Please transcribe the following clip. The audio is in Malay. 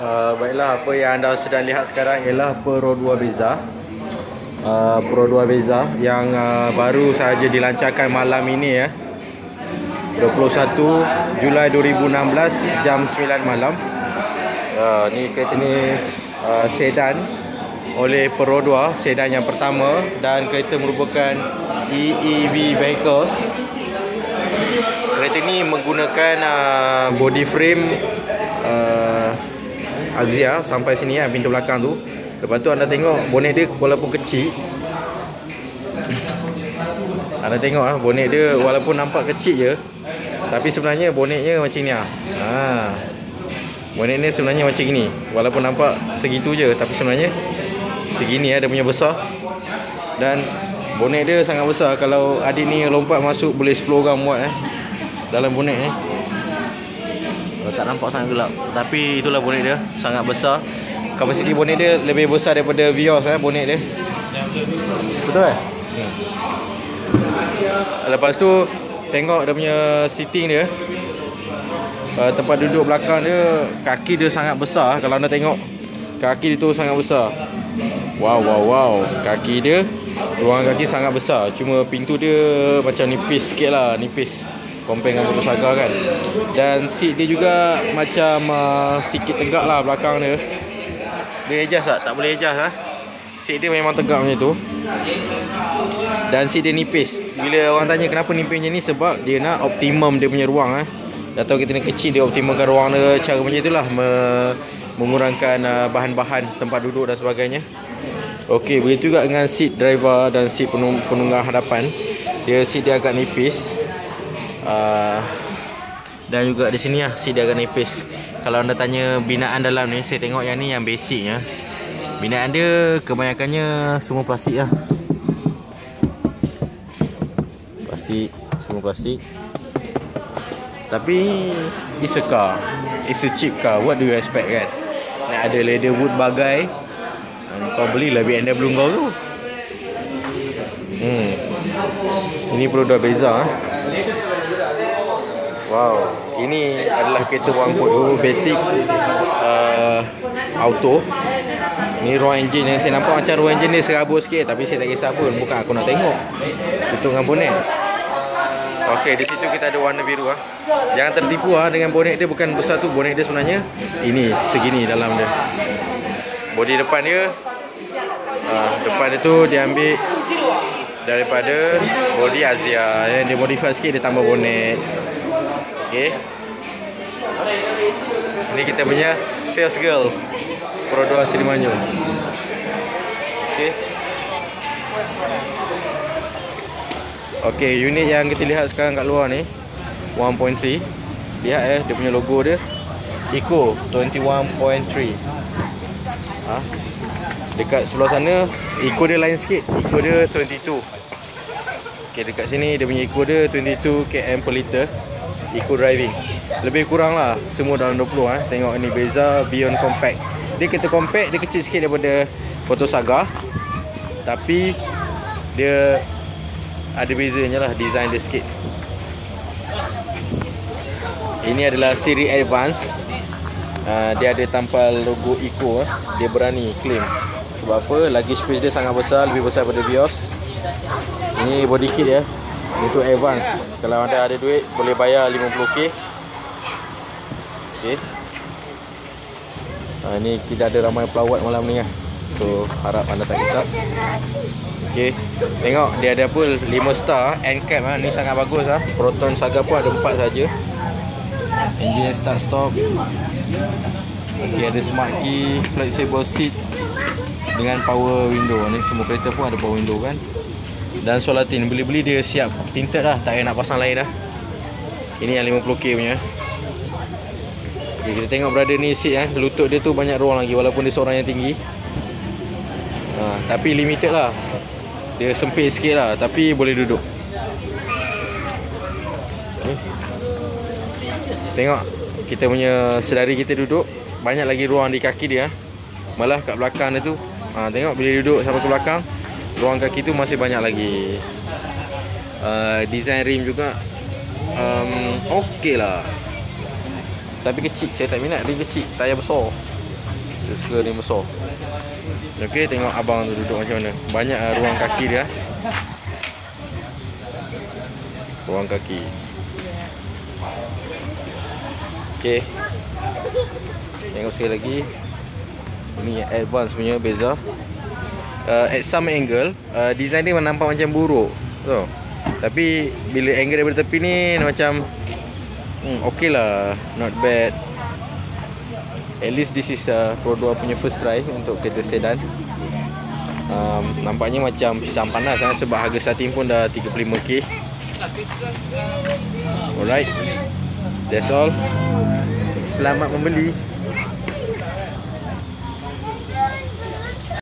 Baiklah, apa yang anda sedang lihat sekarang ialah Pro 2 Beza. Pro 2 Beza yang baru sahaja dilancarkan malam ini ya. 21 Julai 2016 jam 9 malam. Ni kereta ni sedan oleh Pro 2, sedan yang pertama, dan kereta merupakan EEV vehicles. Kereta ni menggunakan body frame Axia sampai sini ya, pintu belakang tu. Lepas tu anda tengok bonet dia walaupun kecil. Anda tengok bonet dia walaupun nampak kecil je, tapi sebenarnya bonetnya macam ni bonet ni sebenarnya macam gini. Walaupun nampak segitu je, tapi sebenarnya segini dia punya besar. Dan bonet dia sangat besar. Kalau adik ni lompat masuk, boleh 10 orang muat dalam bonet ni. Tak nampak sangat gelap, tapi itulah bonet dia, sangat besar. Kapasiti bonet dia lebih besar daripada Vios bonet dia. Betul Lepas tu tengok dia punya seating dia, tempat duduk belakang dia, kaki dia sangat besar. Kalau anda tengok, kaki dia tu sangat besar. Wow, kaki dia, ruangan kaki sangat besar. Cuma pintu dia macam nipis sikit lah, nipis compare dengan Motor Saga kan. Dan seat dia juga macam sikit tegak lah belakang dia. Dia adjust tak? Tak boleh adjust Seat dia memang tegak macam tu. Dan seat dia nipis. Bila orang tanya kenapa nipis macam ni, sebab dia nak optimum dia punya ruang Dah tahu kita ni kecil, dia optimumkan ruang dia cara macam itulah, mengurangkan bahan-bahan tempat duduk dan sebagainya. Okey, begitu juga dengan seat driver dan seat penunggang hadapan. Seat dia agak nipis. Dan juga di sini seat dia agak nipis. Kalau anda tanya binaan dalam ni, saya tengok yang ni yang basic Binaan dia kebanyakannya semua plastik Plastik, semua plastik. Tapi it's a car, it's a cheap car. What do you expect kan? Nak ada leather wood bagai, kau belilah BMW kau tu. Ini Pro 2 Beza Wow, ini adalah kereta 1.2 basic auto. Ni ruang enjin yang saya nampak macam ruang enjin dia serabut sikit, tapi saya tak kisah pun, bukan aku nak tengok. Hitungan bonet. Okey, di situ kita ada warna biru Jangan tertipu dengan bonet dia, bukan besar tu. Bonet dia sebenarnya ini segini dalam dia. Bodi depan dia, depan dia tu dia ambil daripada bodi Axia dia modify sikit, dia tambah bonet. Okey. Ini kita punya sales girl Pro 2 Silimanjur. Okey. Okey, unit yang kita lihat sekarang kat luar ni 1.3. Lihat dia punya logo dia, Eco 21.3. Dekat sebelah sana Eco dia lain sikit, Eco dia 22. Okey, dekat sini dia punya Eco dia 22 km per liter. Eco driving. Lebih kurang lah semua dalam 20 Tengok ni Beza Beyond Compact. Dia kereta compact, dia kecil sikit daripada Motor Saga, tapi dia ada bezanya lah, design dia sikit. Ini adalah siri Advance. Dia ada tampal logo Eco Dia berani claim. Sebab apa? Lagi space dia sangat besar, lebih besar daripada Vios. Ini body kit dia. Untuk Advance. Kalau anda ada duit, boleh bayar 50k. Okey. Ni kita ada ramai pelawat malam ni So harap anda tak kisah. Okey. Tengok dia ada apa, 5 star NCAP ni sangat bagus Proton Saga pun ada 4 saja. Engine start stop. Okey, ada smart key, flexible seat dengan power window. Ni semua kereta pun ada power window kan. Dan solatin, beli-beli dia siap tinted tak payah nak pasang lain Ini yang 50k punya. Okay, kita tengok brother ni seat lutut dia tu banyak ruang lagi, walaupun dia seorang yang tinggi. Tapi limited lah. Dia sempit sikit lah, tapi boleh duduk. Okay. Tengok kita punya sedari kita duduk, banyak lagi ruang di kaki dia. Malah kat belakang dia tu, tengok bila duduk sampai ke belakang, ruang kaki tu masih banyak lagi. Design rim juga okey lah, tapi kecil. Saya tak minat rim kecil, tayar besar. Dia suka ni besar. Okey, tengok abang tu duduk macam mana. Banyak ruang kaki dia. Ruang kaki. Okey. Tengok sekali lagi. Ini advance punya beza. At some angle, design dia nampak macam buruk. So, tapi bila angle daripada tepi ni macam okey lah, not bad. At least this is Pro 2 punya first try untuk kereta sedan. Nampaknya macam pisang panas sebab harga starting pun dah 35k. Alright, that's all. Selamat membeli.